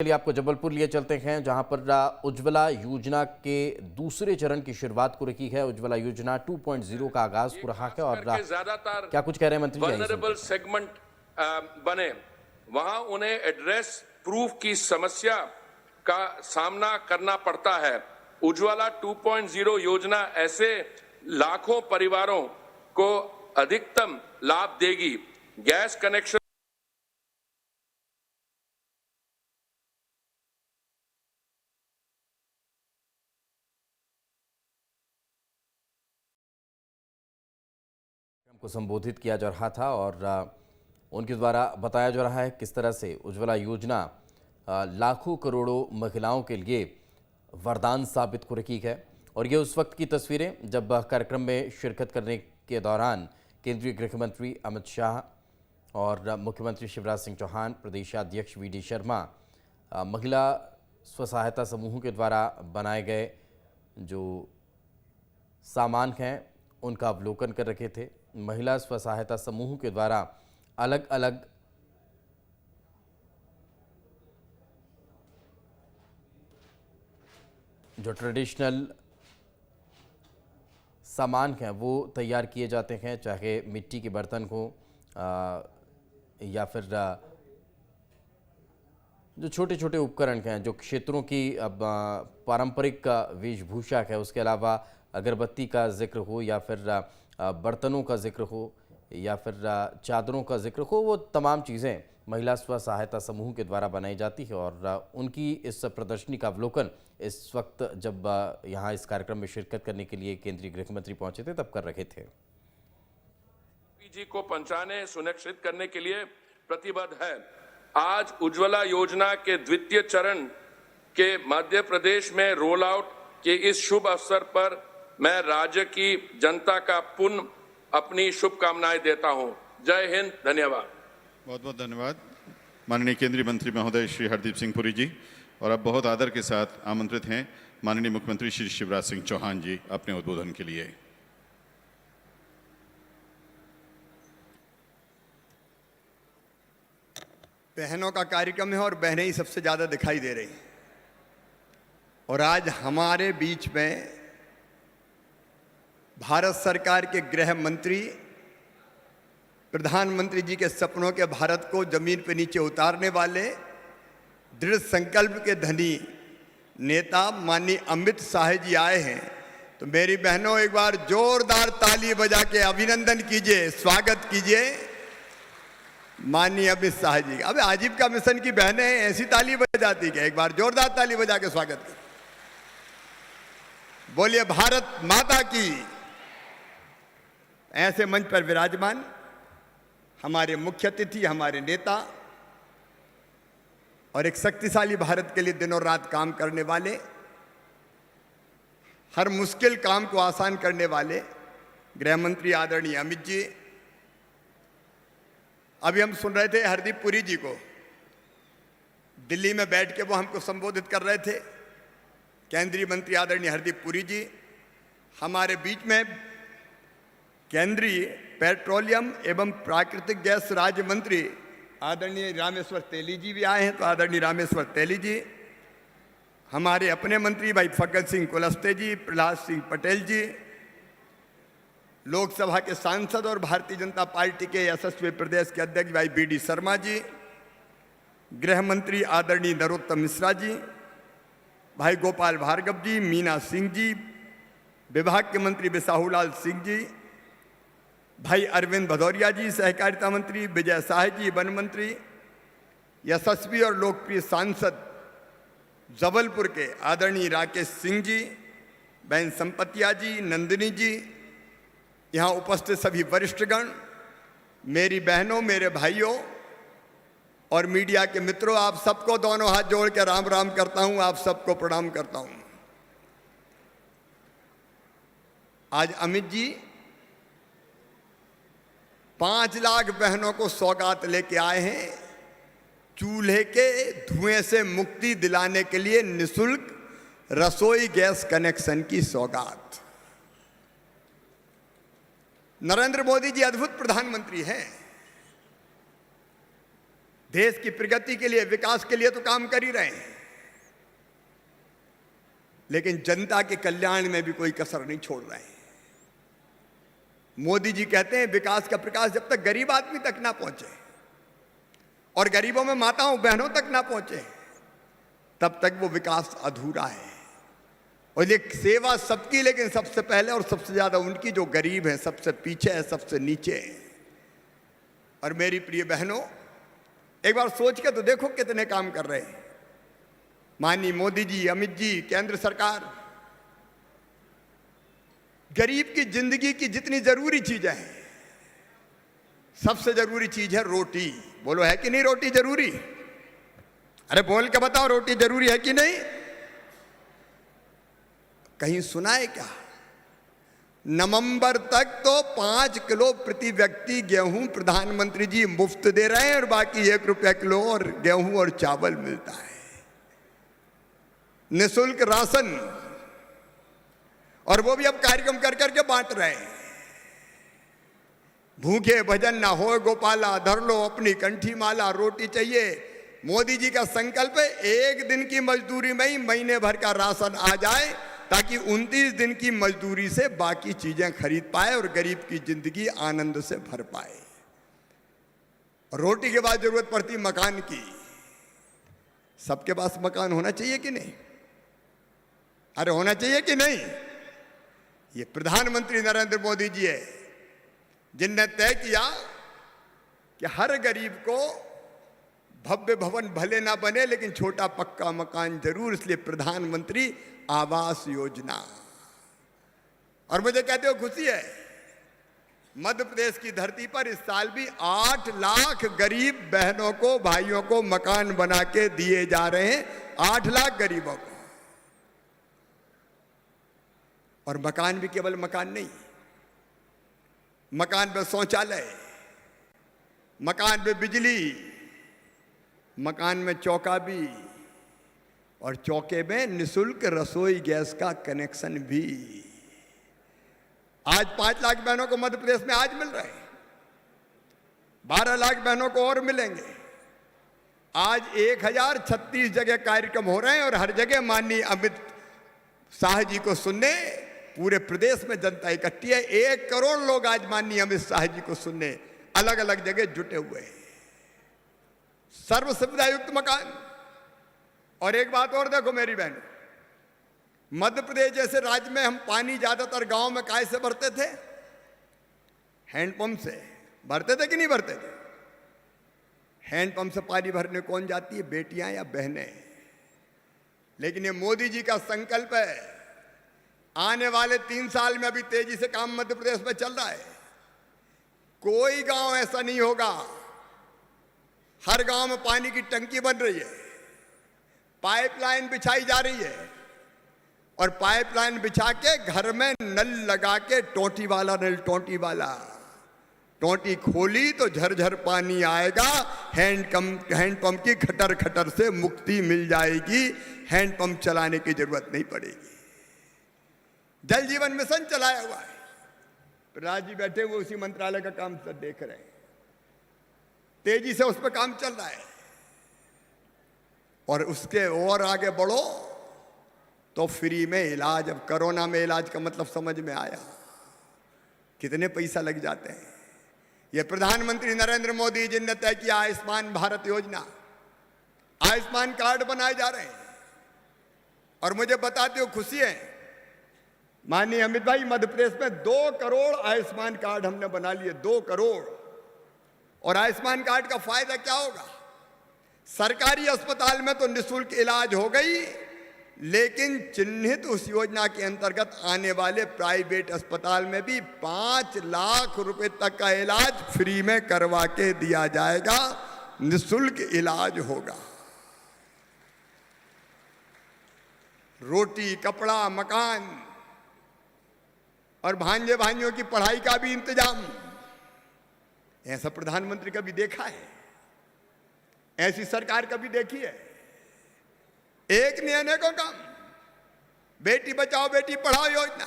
चलिए आपको जबलपुर लिए चलते हैं, जहां पर उज्ज्वला योजना के दूसरे चरण की शुरुआत को रखी है। उज्ज्वला योजना 2.0 का आगाज हो रहा है और ज्यादातर क्या कुछ कह रहे हैं मंत्री जी? वल्नरेबल सेगमेंट बने, वहां उन्हें एड्रेस प्रूफ की समस्या का सामना करना पड़ता है। उज्ज्वला 2.0 योजना ऐसे लाखों परिवारों को अधिकतम लाभ देगी। गैस कनेक्शन को संबोधित किया जा रहा था और उनके द्वारा बताया जा रहा है किस तरह से उज्ज्वला योजना लाखों करोड़ों महिलाओं के लिए वरदान साबित हो रही है। और ये उस वक्त की तस्वीरें जब कार्यक्रम में शिरकत करने के दौरान केंद्रीय गृह मंत्री अमित शाह और मुख्यमंत्री शिवराज सिंह चौहान, प्रदेशाध्यक्ष वी.डी. शर्मा महिला स्व सहायता समूहों के द्वारा बनाए गए जो सामान हैं उनका अवलोकन कर रखे थे। महिला स्व सहायता समूह के द्वारा अलग अलग जो ट्रेडिशनल सामान हैं वो तैयार किए जाते हैं, चाहे मिट्टी के बर्तन हो या फिर जो छोटे छोटे उपकरण हैं, जो क्षेत्रों की पारंपरिक वेशभूषा है, उसके अलावा अगरबत्ती का जिक्र हो या फिर बर्तनों का जिक्र हो या फिर चादरों का जिक्र हो, वो तमाम चीज़ें महिला स्व सहायता समूह के द्वारा बनाई जाती है। और उनकी इस प्रदर्शनी का अवलोकन इस वक्त जब यहाँ इस कार्यक्रम में शिरकत करने के लिए केंद्रीय गृह मंत्री पहुंचे थे तब कर रहे थे। जी को पहुंचाने सुनिश्चित करने के लिए प्रतिबद्ध है। आज उज्ज्वला योजना के द्वितीय चरण के मध्य प्रदेश में रोल आउट के इस शुभ अवसर पर मैं राज्य की जनता का पुनः अपनी शुभकामनाएं देता हूं। जय हिंद, धन्यवाद। बहुत बहुत धन्यवाद माननीय केंद्रीय मंत्री महोदय श्री हरदीप सिंह पुरी जी। और अब बहुत आदर के साथ आमंत्रित हैं माननीय मुख्यमंत्री श्री शिवराज सिंह चौहान जी अपने उद्बोधन के लिए। बहनों का कार्यक्रम है और बहनें ही सबसे ज्यादा दिखाई दे रही हैं। और आज हमारे बीच में भारत सरकार के गृह मंत्री, प्रधानमंत्री जी के सपनों के भारत को जमीन पर नीचे उतारने वाले, दृढ़ संकल्प के धनी नेता माननीय अमित शाह जी आए हैं। तो मेरी बहनों, एक बार जोरदार ताली बजा के अभिनंदन कीजिए, स्वागत कीजिए माननीय अमित शाह जी। अब आजीविका मिशन की बहनें ऐसी ताली बजाती क्या? एक बार जोरदार ताली बजा के स्वागत कीजिए। बोलिए भारत माता की। ऐसे मंच पर विराजमान हमारे मुख्य अतिथि, हमारे नेता और एक शक्तिशाली भारत के लिए दिनों रात काम करने वाले, हर मुश्किल काम को आसान करने वाले गृह मंत्री आदरणीय अमित जी। अभी हम सुन रहे थे हरदीप पुरी जी को, दिल्ली में बैठ के वो हमको संबोधित कर रहे थे। केंद्रीय मंत्री आदरणीय हरदीप पुरी जी, हमारे बीच में केंद्रीय पेट्रोलियम एवं प्राकृतिक गैस राज्य मंत्री आदरणीय रामेश्वर तेली जी भी आए हैं। तो आदरणीय रामेश्वर तेली जी, हमारे अपने मंत्री भाई फग्गन सिंह कुलस्ते जी, प्रहलाद सिंह पटेल जी, लोकसभा के सांसद और भारतीय जनता पार्टी के यशस्वी प्रदेश के अध्यक्ष भाई वी.डी. शर्मा जी, गृह मंत्री आदरणीय नरोत्तम मिश्रा जी, भाई गोपाल भार्गव जी, मीना सिंह जी, विभाग के मंत्री बिसाहूलाल सिंह जी, भाई अरविंद भदौरिया जी, सहकारिता मंत्री विजय शाह जी, वन मंत्री, यशस्वी और लोकप्रिय सांसद जबलपुर के आदरणीय राकेश सिंह जी, बहन संपतिया जी, नंदिनी जी, यहाँ उपस्थित सभी वरिष्ठगण, मेरी बहनों, मेरे भाइयों और मीडिया के मित्रों, आप सबको दोनों हाथ जोड़ के राम राम करता हूं, आप सबको प्रणाम करता हूं। आज अमित जी 5 लाख बहनों को सौगात लेके आए हैं, चूल्हे के धुएं से मुक्ति दिलाने के लिए निःशुल्क रसोई गैस कनेक्शन की सौगात। नरेंद्र मोदी जी अद्भुत प्रधानमंत्री हैं। देश की प्रगति के लिए, विकास के लिए तो काम कर ही रहे हैं, लेकिन जनता के कल्याण में भी कोई कसर नहीं छोड़ रहे हैं। मोदी जी कहते हैं विकास का प्रकाश जब तक गरीब आदमी तक ना पहुंचे और गरीबों में माताओं बहनों तक ना पहुंचे तब तक वो विकास अधूरा है। और ये सेवा सबकी, लेकिन सबसे पहले और सबसे ज्यादा उनकी जो गरीब है, सबसे पीछे है, सबसे नीचे है। और मेरी प्रिय बहनों, एक बार सोच के तो देखो कितने काम कर रहे हैं माननीय मोदी जी, अमित जी, केंद्र सरकार। गरीब की जिंदगी की जितनी जरूरी चीजें हैं, सबसे जरूरी चीज है रोटी। बोलो है कि नहीं रोटी जरूरी? अरे बोल के बताओ, रोटी जरूरी है कि नहीं? कहीं सुना है क्या? नवंबर तक तो 5 किलो प्रति व्यक्ति गेहूं प्रधानमंत्री जी मुफ्त दे रहे हैं और बाकी 1 रुपया किलो और गेहूं और चावल मिलता है। निःशुल्क राशन, और वो भी अब कार्यक्रम कर करके बांट रहे हैं। भूखे भजन ना हो गोपाला, धर लो अपनी कंठी माला, रोटी चाहिए। मोदी जी का संकल्प है 1 दिन की मजदूरी में ही महीने भर का राशन आ जाए, ताकि 29 दिन की मजदूरी से बाकी चीजें खरीद पाए और गरीब की जिंदगी आनंद से भर पाए। रोटी के बाद जरूरत पड़ती मकान की। सबके पास मकान होना चाहिए कि नहीं? अरे होना चाहिए कि नहीं? ये प्रधानमंत्री नरेंद्र मोदी जी है जिनने तय किया कि हर गरीब को भव्य भवन भले ना बने लेकिन छोटा पक्का मकान जरूर, इसलिए प्रधानमंत्री आवास योजना। और मुझे कहते हो खुशी है, मध्य प्रदेश की धरती पर इस साल भी 8 लाख गरीब बहनों को, भाइयों को मकान बना के दिए जा रहे हैं। 8 लाख गरीबों को। और मकान भी केवल मकान नहीं, मकान में शौचालय, मकान में बिजली, मकान में चौका भी, और चौके में निःशुल्क रसोई गैस का कनेक्शन भी। आज 5 लाख बहनों को मध्य प्रदेश में आज मिल रहे हैं, 12 लाख बहनों को और मिलेंगे। आज 1036 जगह कार्यक्रम हो रहे हैं और हर जगह माननीय अमित शाह जी को सुनने पूरे प्रदेश में जनता इकट्ठी है। 1 करोड़ लोग आज माननीय अमित शाह जी को सुनने अलग अलग जगह जुटे हुए हैं। सर्व सुविधा युक्त मकान। और एक बात और देखो मेरी बहन, मध्य प्रदेश जैसे राज्य में हम पानी ज्यादातर गांव में काहे से भरते थे? हैंडपंप से भरते थे कि नहीं भरते थे? हैंडपंप से पानी भरने कौन जाती है? बेटियां या बहनें। लेकिन ये मोदी जी का संकल्प है, आने वाले 3 साल में अभी तेजी से काम मध्य प्रदेश में चल रहा है। कोई गांव ऐसा नहीं होगा, हर गांव में पानी की टंकी बन रही है, पाइपलाइन बिछाई जा रही है, और पाइपलाइन बिछा के घर में नल लगा के टोटी वाला नल, टोटी वाला टोटी खोली तो झरझर पानी आएगा। हैंडपंप की खटर खटर से मुक्ति मिल जाएगी, हैंडपंप चलाने की जरूरत नहीं पड़ेगी। जल जीवन मिशन चलाया हुआ है, प्रहलाद जी बैठे हुए उसी मंत्रालय का काम सब देख रहे हैं, तेजी से उस पर काम चल रहा है। और उसके और आगे बढ़ो तो फ्री में इलाज। अब कोरोना में इलाज का मतलब समझ में आया, कितने पैसा लग जाते हैं। यह प्रधानमंत्री नरेंद्र मोदी जी ने तय किया आयुष्मान भारत योजना, आयुष्मान कार्ड बनाए जा रहे हैं। और मुझे बताते हो खुशी है माननीय अमित भाई, मध्य प्रदेश में 2 करोड़ आयुष्मान कार्ड हमने बना लिए, 2 करोड़। और आयुष्मान कार्ड का फायदा क्या होगा? सरकारी अस्पताल में तो निःशुल्क इलाज हो गई, लेकिन चिन्हित उस योजना के अंतर्गत आने वाले प्राइवेट अस्पताल में भी 5 लाख रुपए तक का इलाज फ्री में करवा के दिया जाएगा, निःशुल्क इलाज होगा। रोटी, कपड़ा, मकान और भांजे भाइयों की पढ़ाई का भी इंतजाम। ऐसा प्रधानमंत्री कभी देखा है? ऐसी सरकार कभी देखी है? एक नहीं अनेकों काम। बेटी बचाओ बेटी पढ़ाओ योजना।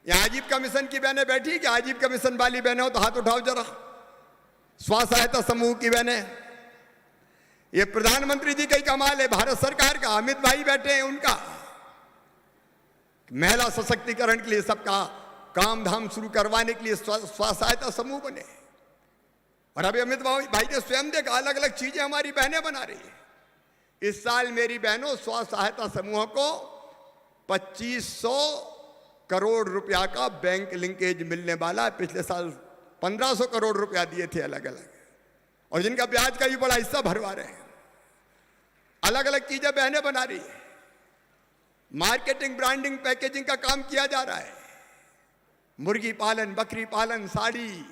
यहां आजीविका मिशन की बहनें बैठी, कि आजीविका मिशन वाली बहनें हो तो हाथ उठाओ जरा। स्व सहायता समूह की बहनें, ये प्रधानमंत्री जी का ही कमाल है, भारत सरकार का। अमित भाई बैठे हैं उनका, महिला सशक्तिकरण के लिए सबका काम धाम शुरू करवाने के लिए स्व सहायता समूह बने। और अभी अमित भाई ने स्वयं देखा, अलग अलग चीजें हमारी बहनें बना रही है। इस साल मेरी बहनों स्व सहायता समूह को 2500 करोड़ रुपया का बैंक लिंकेज मिलने वाला है। पिछले साल 1500 करोड़ रुपया दिए थे अलग अलग, और जिनका ब्याज का भी बड़ा हिस्सा भरवा रहे हैं। अलग अलग चीजें बहनें बना रही है। मार्केटिंग, ब्रांडिंग, पैकेजिंग का काम किया जा रहा है। मुर्गी पालन, बकरी पालन, साड़ी,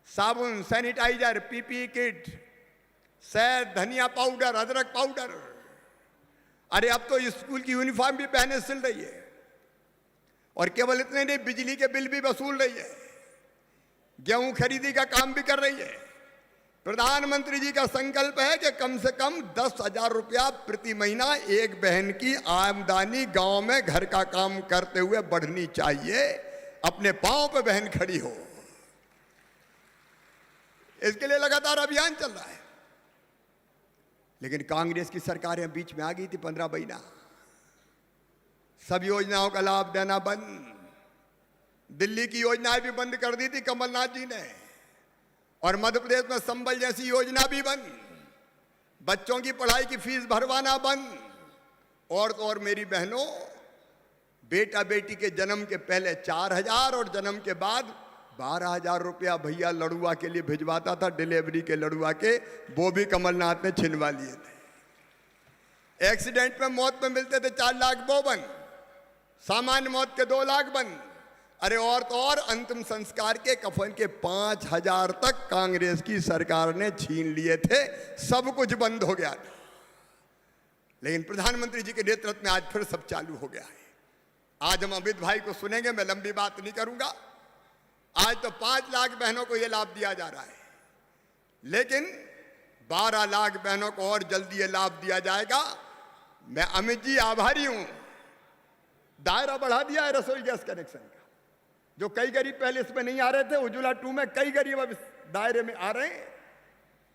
साबुन, सैनिटाइजर, पीपी किट, शहद, धनिया पाउडर, अदरक पाउडर। अरे अब तो स्कूल की यूनिफॉर्म भी बहनें सिल रही है। और केवल इतने नहीं, बिजली के बिल भी वसूल रही है, गेहूं खरीदी का काम भी कर रही है। प्रधानमंत्री जी का संकल्प है कि कम से कम 10,000 रुपया प्रति महीना एक बहन की आमदनी गांव में घर का काम करते हुए बढ़नी चाहिए। अपने पांव पे बहन खड़ी हो, इसके लिए लगातार अभियान चल रहा है। लेकिन कांग्रेस की सरकारें बीच में आ गई थी 15 महीना, सब योजनाओं का लाभ देना बंद। दिल्ली की योजनाएं भी बंद कर दी थी कमलनाथ जी ने, और मध्य प्रदेश में संबल जैसी योजना भी बंद। बच्चों की पढ़ाई की फीस भरवाना बंद। और तो और मेरी बहनों, बेटा बेटी के जन्म के पहले 4,000 और जन्म के बाद 12,000 रुपया भैया लड़ुआ के लिए भिजवाता था, डिलीवरी के लड़ुआ के, वो भी कमलनाथ ने छिनवा लिए थे। एक्सीडेंट में मौत में मिलते थे 4 लाख, वो बंद। सामान्य मौत के 2 लाख बंद। अरे और तो और अंतिम संस्कार के कफन के 5,000 तक कांग्रेस की सरकार ने छीन लिए थे। सब कुछ बंद हो गया था। लेकिन प्रधानमंत्री जी के नेतृत्व में आज फिर सब चालू हो गया है। आज हम अमित भाई को सुनेंगे, मैं लंबी बात नहीं करूंगा। आज तो 5 लाख बहनों को यह लाभ दिया जा रहा है, लेकिन 12 लाख बहनों को और जल्दी यह लाभ दिया जाएगा। मैं अमित जी आभारी हूं। दायरा बढ़ा दिया है रसोई गैस कनेक्शन का। जो कई गरीब पहले इसमें नहीं आ रहे थे, उज्ज्वला 2 में कई गरीब अब इस दायरे में आ रहे हैं।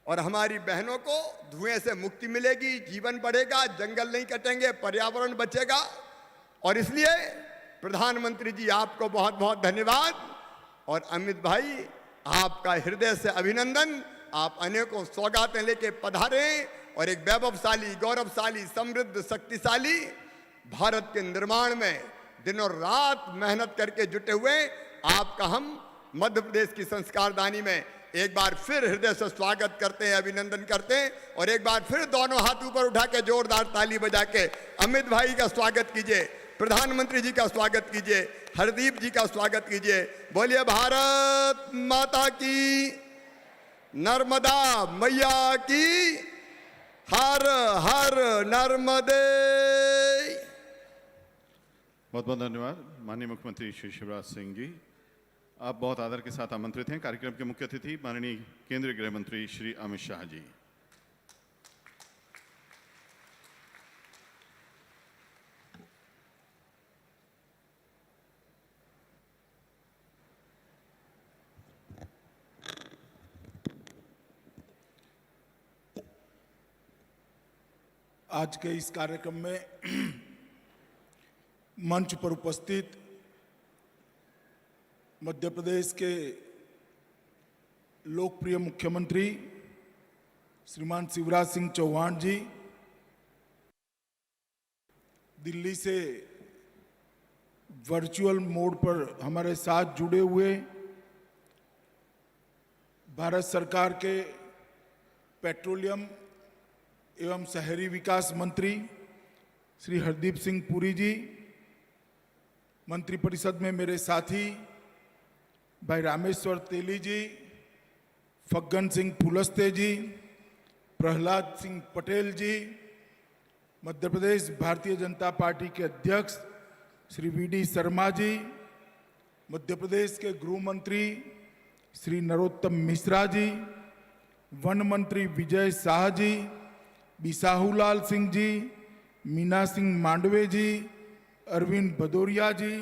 और हमारी बहनों को धुएं से मुक्ति मिलेगी, जीवन बढ़ेगा, जंगल नहीं कटेंगे, पर्यावरण बचेगा। और इसलिए प्रधानमंत्री जी आपको बहुत बहुत धन्यवाद। और अमित भाई, आपका हृदय से अभिनंदन। आप अनेकों सौगातें लेके पधारे और एक वैभवशाली, गौरवशाली, समृद्ध, शक्तिशाली भारत के निर्माण में दिनों रात मेहनत करके जुटे हुए आपका हम मध्य प्रदेश की संस्कारदानी में एक बार फिर हृदय से स्वागत करते हैं, अभिनंदन करते हैं। और एक बार फिर दोनों हाथ ऊपर उठा के जोरदार ताली बजा के अमित भाई का स्वागत कीजिए, प्रधानमंत्री जी का स्वागत कीजिए, हरदीप जी का स्वागत कीजिए। बोलिए भारत माता की, नर्मदा मैया की, हर हर नर्मदे। बहुत बहुत धन्यवाद माननीय मुख्यमंत्री श्री शिवराज सिंह जी। आप बहुत आदर के साथ आमंत्रित हैं। कार्यक्रम के मुख्य अतिथि माननीय केंद्रीय गृह मंत्री श्री अमित शाह जी। आज के इस कार्यक्रम में मंच पर उपस्थित मध्य प्रदेश के लोकप्रिय मुख्यमंत्री श्रीमान शिवराज सिंह चौहान जी, दिल्ली से वर्चुअल मोड पर हमारे साथ जुड़े हुए भारत सरकार के पेट्रोलियम एवं शहरी विकास मंत्री श्री हरदीप सिंह पुरी जी, मंत्रिपरिषद में मेरे साथी भाई रामेश्वर तेली जी, फग्गन सिंह फुलस्ते जी, प्रहलाद सिंह पटेल जी, मध्य प्रदेश भारतीय जनता पार्टी के अध्यक्ष श्री वी.डी. शर्मा जी, मध्य प्रदेश के गृह मंत्री श्री नरोत्तम मिश्रा जी, वन मंत्री विजय शाह जी, बिसाहूलाल सिंह जी, मीना सिंह मांडवे जी, अरविंद भदौरिया जी,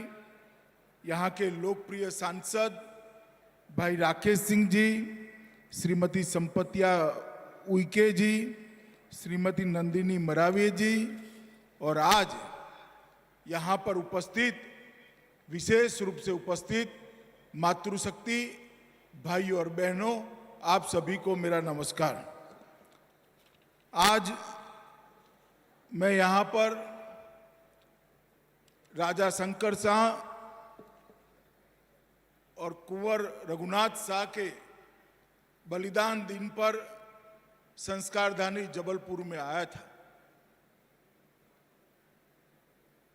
यहाँ के लोकप्रिय सांसद भाई राकेश सिंह जी, श्रीमती संपत्तिया उइके जी, श्रीमती नंदिनी मरावी जी और आज यहाँ पर उपस्थित, विशेष रूप से उपस्थित मातृशक्ति भाइयों और बहनों, आप सभी को मेरा नमस्कार। आज मैं यहाँ पर राजा शंकर शाह और कुंवर रघुनाथ शाह के बलिदान दिन पर संस्कारधानी जबलपुर में आया था।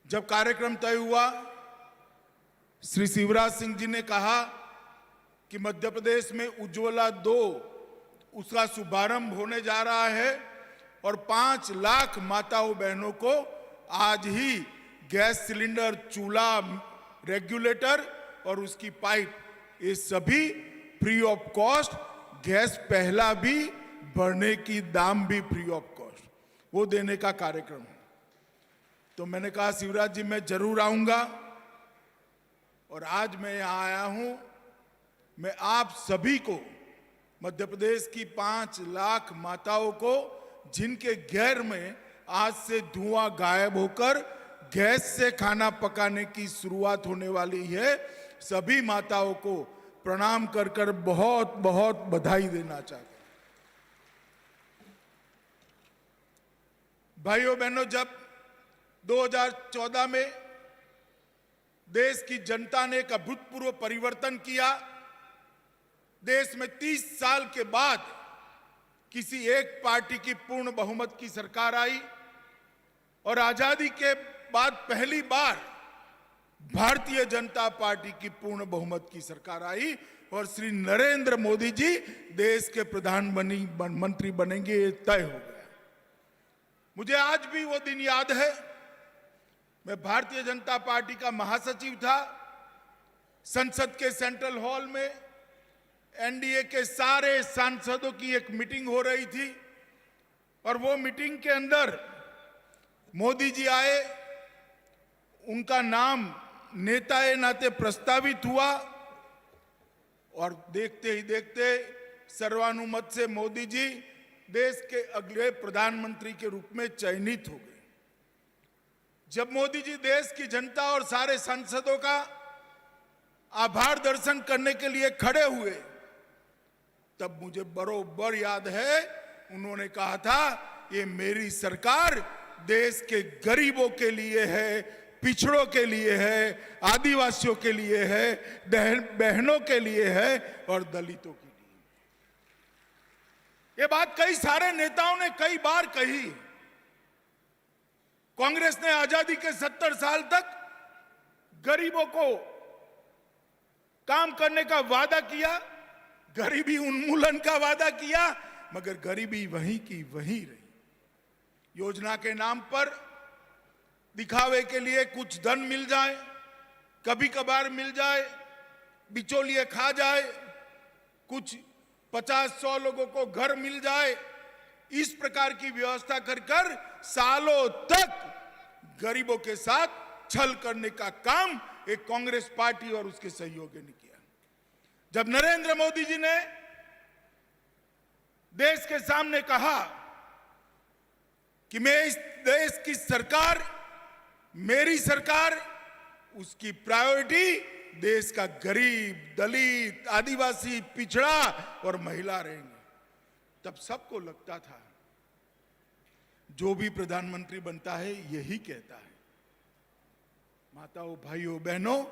जब कार्यक्रम तय हुआ, श्री शिवराज सिंह जी ने कहा कि मध्य प्रदेश में उज्ज्वला 2 उसका शुभारंभ होने जा रहा है और 5 लाख माताओं बहनों को आज ही गैस सिलेंडर, चूल्हा, रेगुलेटर और उसकी पाइप, ये सभी फ्री ऑफ कॉस्ट, गैस पहला भी भरने की दाम भी फ्री ऑफ कॉस्ट, वो देने का कार्यक्रम है। तो मैंने कहा शिवराज जी मैं जरूर आऊंगा और आज मैं यहाँ आया हूं। मैं आप सभी को, मध्य प्रदेश की 5 लाख माताओं को जिनके घर में आज से धुआं गायब होकर गैस से खाना पकाने की शुरुआत होने वाली है, सभी माताओं को प्रणाम कर कर बहुत बहुत बधाई देना चाहता हूं। भाइयों बहनों, जब 2014 में देश की जनता ने एक अभूतपूर्व परिवर्तन किया, देश में 30 साल के बाद किसी एक पार्टी की पूर्ण बहुमत की सरकार आई और आजादी के बाद पहली बार भारतीय जनता पार्टी की पूर्ण बहुमत की सरकार आई और श्री नरेंद्र मोदी जी देश के प्रधानमंत्री बनेंगे, ये तय हो गया। मुझे आज भी वो दिन याद है। मैं भारतीय जनता पार्टी का महासचिव था। संसद के सेंट्रल हॉल में एनडीए के सारे सांसदों की एक मीटिंग हो रही थी और वो मीटिंग के अंदर मोदी जी आए, उनका नाम नेताए नाते प्रस्तावित हुआ और देखते ही देखते सर्वानुमत से मोदी जी देश के अगले प्रधानमंत्री के रूप में चयनित हो गए। जब मोदी जी देश की जनता और सारे सांसदों का आभार दर्शन करने के लिए खड़े हुए, तब मुझे बरोबर याद है उन्होंने कहा था, ये मेरी सरकार देश के गरीबों के लिए है, पिछड़ों के लिए है, आदिवासियों के लिए है, बहनों के लिए है और दलितों के लिए। ये बात कई सारे नेताओं ने कई बार कही। कांग्रेस ने आजादी के 70 साल तक गरीबों को काम करने का वादा किया, गरीबी उन्मूलन का वादा किया, मगर गरीबी वहीं की वहीं रही। योजना के नाम पर दिखावे के लिए कुछ धन मिल जाए, कभी कभार मिल जाए, बिचौलिए खा जाए, कुछ 50-100 लोगों को घर मिल जाए, इस प्रकार की व्यवस्था कर कर सालों तक गरीबों के साथ छल करने का काम एक कांग्रेस पार्टी और उसके सहयोगियों ने किया। जब नरेंद्र मोदी जी ने देश के सामने कहा कि मैं इस देश की सरकार, मेरी सरकार, उसकी प्रायोरिटी देश का गरीब, दलित, आदिवासी, पिछड़ा और महिला रहेंगे, तब सबको लगता था जो भी प्रधानमंत्री बनता है यही कहता है। माताओं, भाइयों, बहनों,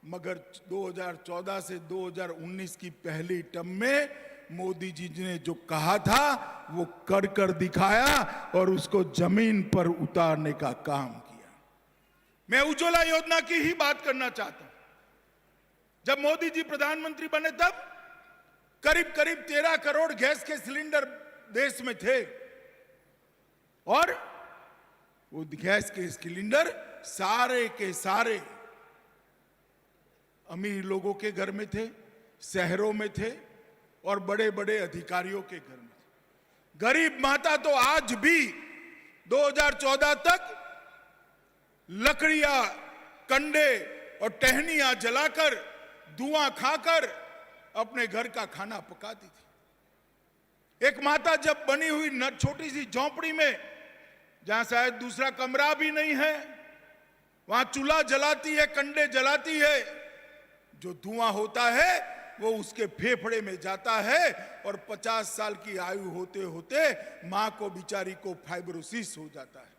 मगर 2014 से 2019 की पहली टर्म में मोदी जी ने जो कहा था वो कर कर दिखाया और उसको जमीन पर उतारने का काम किया। मैं उज्ज्वला योजना की ही बात करना चाहता हूं। जब मोदी जी प्रधानमंत्री बने तब करीब करीब 13 करोड़ गैस के सिलेंडर देश में थे और वो गैस के सिलेंडर सारे के सारे अमीर लोगों के घर में थे, शहरों में थे और बड़े बड़े अधिकारियों के घर में थे। गरीब माता तो आज भी 2014 तक लकड़ियां, कंडे और टहनियां जलाकर, धुआं खाकर अपने घर का खाना पकाती थी। एक माता जब बनी हुई छोटी सी झोंपड़ी में, जहां शायद दूसरा कमरा भी नहीं है, वहां चूल्हा जलाती है, कंडे जलाती है, जो धुआं होता है वो उसके फेफड़े में जाता है और 50 साल की आयु होते होते मां को बिचारी को फाइब्रोसिस हो जाता है।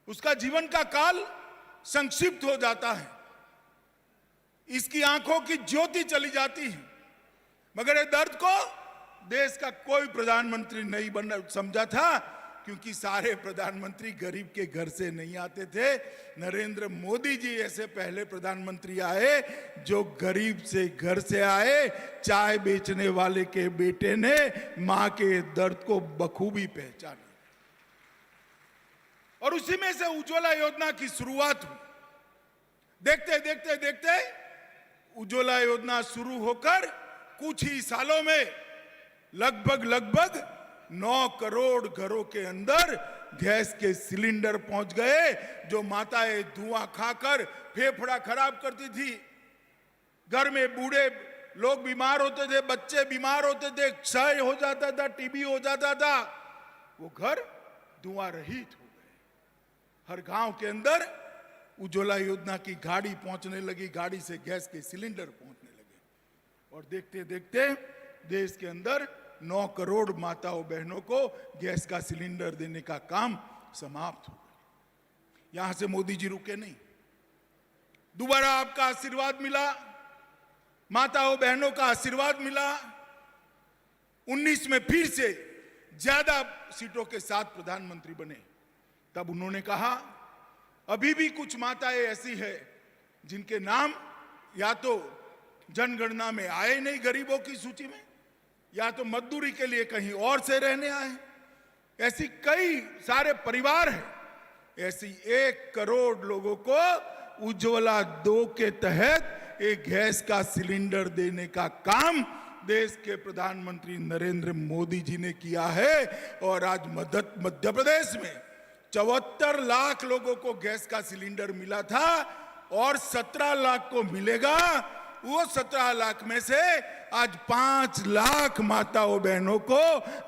उसका जीवन का काल संक्षिप्त हो जाता है, इसकी आंखों की ज्योति चली जाती है। मगर ये दर्द को देश का कोई प्रधानमंत्री नहीं समझा था, क्योंकि सारे प्रधानमंत्री गरीब के घर से नहीं आते थे। नरेंद्र मोदी जी ऐसे पहले प्रधानमंत्री आए जो गरीब से घर से आए। चाय बेचने वाले के बेटे ने मां के दर्द को बखूबी पहचाना और उसी में से उज्ज्वला योजना की शुरुआत हुई। देखते देखते देखते उज्ज्वला योजना शुरू होकर कुछ ही सालों में लगभग 9 करोड़ घरों के अंदर गैस के सिलेंडर पहुंच गए, जो माताएं धुआं खाकर फेफड़ा खराब करती थी। घर में बूढ़े लोग बीमार होते थे, बच्चे बीमार होते थे, क्षय हो जाता था, टीबी हो जाता था, वो घर धुआं रहित हो गए। हर गांव के अंदर उज्ज्वला योजना की गाड़ी पहुंचने लगी, गाड़ी से गैस के सिलेंडर पहुंचने लगे और देखते देखते देश के अंदर 9 करोड़ माताओं बहनों को गैस का सिलेंडर देने का काम समाप्त हो गया। यहां से मोदी जी रुके नहीं, दोबारा आपका आशीर्वाद मिला, माताओं बहनों का आशीर्वाद मिला। 19 में फिर से ज्यादा सीटों के साथ प्रधानमंत्री बने। तब उन्होंने कहा अभी भी कुछ माताएं ऐसी है जिनके नाम या तो जनगणना में आए नहीं गरीबों की सूची में, या तो मजदूरी के लिए कहीं और से रहने आए। ऐसी कई सारे परिवार हैं। ऐसी 1 करोड़ लोगों को उज्ज्वला 2 के तहत एक गैस का सिलेंडर देने का काम देश के प्रधानमंत्री नरेंद्र मोदी जी ने किया है। और आज मध्य प्रदेश में 74 लाख लोगों को गैस का सिलेंडर मिला था और 17 लाख को मिलेगा। वो 17 लाख में से आज 5 लाख माताओं बहनों को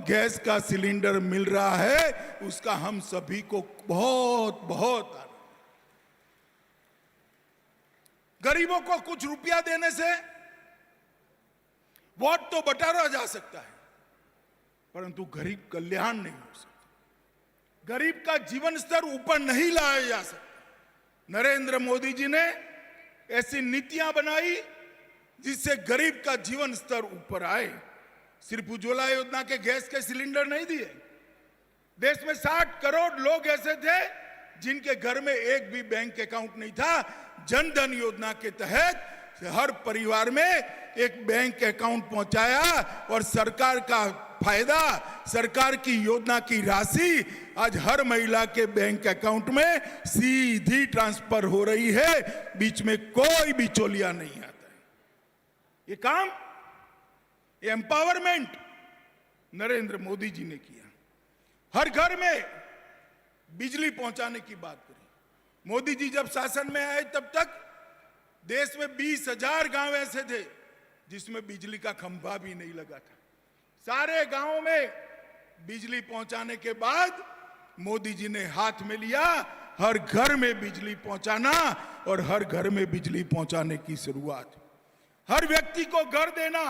गैस का सिलेंडर मिल रहा है। उसका हम सभी को बहुत बहुत आनंद। गरीबों को कुछ रुपया देने से वोट तो बटारा जा सकता है, परंतु गरीब कल्याण नहीं हो सकता, गरीब का जीवन स्तर ऊपर नहीं लाया जा सकता। नरेंद्र मोदी जी ने ऐसी नीतियां बनाई जिससे गरीब का जीवन स्तर ऊपर आए। सिर्फ उज्ज्वला योजना के गैस के सिलेंडर नहीं दिए, देश में 60 करोड़ लोग ऐसे थे जिनके घर में एक भी बैंक अकाउंट नहीं था। जन धन योजना के तहत हर परिवार में एक बैंक अकाउंट पहुंचाया और सरकार का फायदा, सरकार की योजना की राशि आज हर महिला के बैंक अकाउंट में सीधी ट्रांसफर हो रही है। बीच में कोई बिचौलिया नहीं आता है। ये काम, ये एम्पावरमेंट नरेंद्र मोदी जी ने किया। हर घर में बिजली पहुंचाने की बात करी। मोदी जी जब शासन में आए तब तक देश में 20,000 गांव ऐसे थे जिसमें बिजली का खंभा भी नहीं लगा था। सारे गांवों में बिजली पहुंचाने के बाद मोदी जी ने हाथ में लिया हर घर में बिजली पहुंचाना और हर घर में बिजली पहुंचाने की शुरुआत। हर व्यक्ति को घर देना,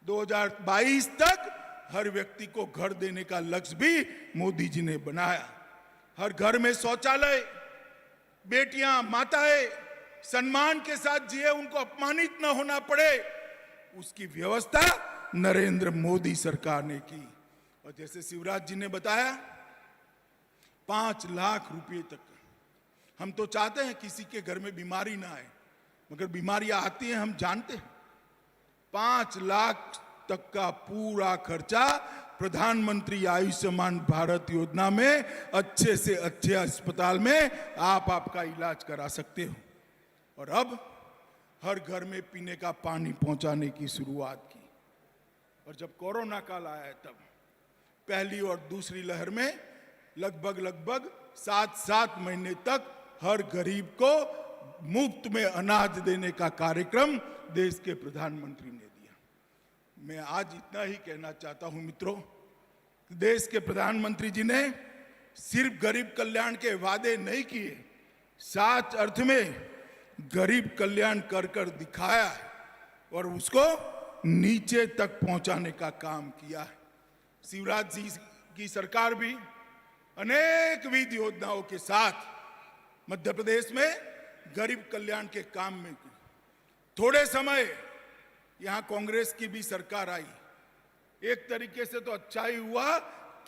2022 तक हर व्यक्ति को घर देने का लक्ष्य भी मोदी जी ने बनाया। हर घर में शौचालय, बेटियां, माताएं सम्मान के साथ जिए, उनको अपमानित न होना पड़े, उसकी व्यवस्था नरेंद्र मोदी सरकार ने की। और जैसे शिवराज जी ने बताया 5 लाख रुपए तक। हम तो चाहते हैं किसी के घर में बीमारी ना आए, मगर बीमारियां आती हैं, हम जानते हैं। 5 लाख तक का पूरा खर्चा प्रधानमंत्री आयुष्मान भारत योजना में अच्छे से अच्छे अस्पताल में आप आपका इलाज करा सकते हो। और अब हर घर में पीने का पानी पहुंचाने की शुरुआत की। और जब कोरोना काल आया तब पहली और दूसरी लहर में लगभग 7 महीने तक हर गरीब को मुफ्त में अनाज देने का कार्यक्रम देश के प्रधानमंत्री ने दिया। मैं आज इतना ही कहना चाहता हूं मित्रों, देश के प्रधानमंत्री जी ने सिर्फ गरीब कल्याण के वादे नहीं किए, सच अर्थ में गरीब कल्याण कर कर दिखाया है और उसको नीचे तक पहुंचाने का काम किया है। शिवराज जी की सरकार भी अनेकविध योजनाओं के साथ मध्य प्रदेश में गरीब कल्याण के काम में थोड़े समय यहां कांग्रेस की भी सरकार आई। एक तरीके से तो अच्छा ही हुआ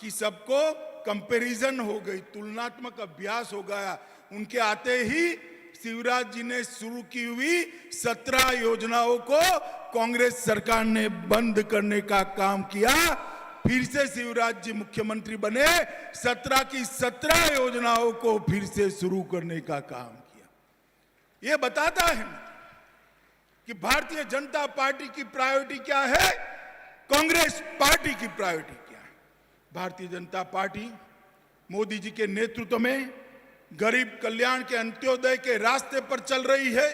कि सबको कंपैरिजन हो गई, तुलनात्मक अभ्यास हो गया। उनके आते ही शिवराज जी ने शुरू की हुई 17 योजनाओं को कांग्रेस सरकार ने बंद करने का काम किया। फिर से शिवराज जी मुख्यमंत्री बने, 17 की 17 योजनाओं को फिर से शुरू करने का काम किया। यह बताता है कि भारतीय जनता पार्टी की प्रायोरिटी क्या है, कांग्रेस पार्टी की प्रायोरिटी क्या है। भारतीय जनता पार्टी मोदी जी के नेतृत्व में गरीब कल्याण के अंत्योदय के रास्ते पर चल रही है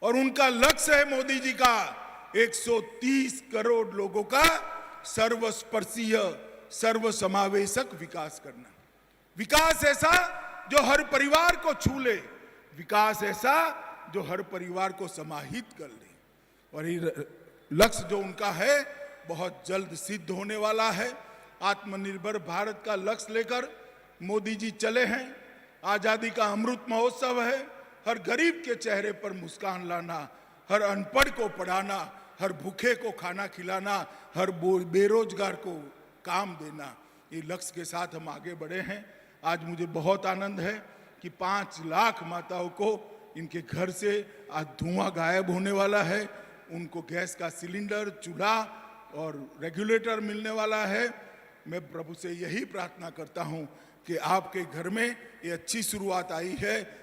और उनका लक्ष्य है मोदी जी का 130 करोड़ लोगों का सर्वस्पर्शीय सर्वसमावेशक विकास करना। विकास ऐसा जो हर परिवार को छू ले, विकास ऐसा जो हर परिवार को समाहित कर ले। और ये लक्ष्य जो उनका है बहुत जल्द सिद्ध होने वाला है। आत्मनिर्भर भारत का लक्ष्य लेकर मोदी जी चले हैं। आजादी का अमृत महोत्सव है। हर गरीब के चेहरे पर मुस्कान लाना, हर अनपढ़ को पढ़ाना, हर भूखे को खाना खिलाना, हर बेरोजगार को काम देना, ये लक्ष्य के साथ हम आगे बढ़े हैं। आज मुझे बहुत आनंद है कि 5 लाख माताओं को इनके घर से आज धुआं गायब होने वाला है। उनको गैस का सिलेंडर, चूल्हा और रेगुलेटर मिलने वाला है। मैं प्रभु से यही प्रार्थना करता हूं कि आपके घर में ये अच्छी शुरुआत आई है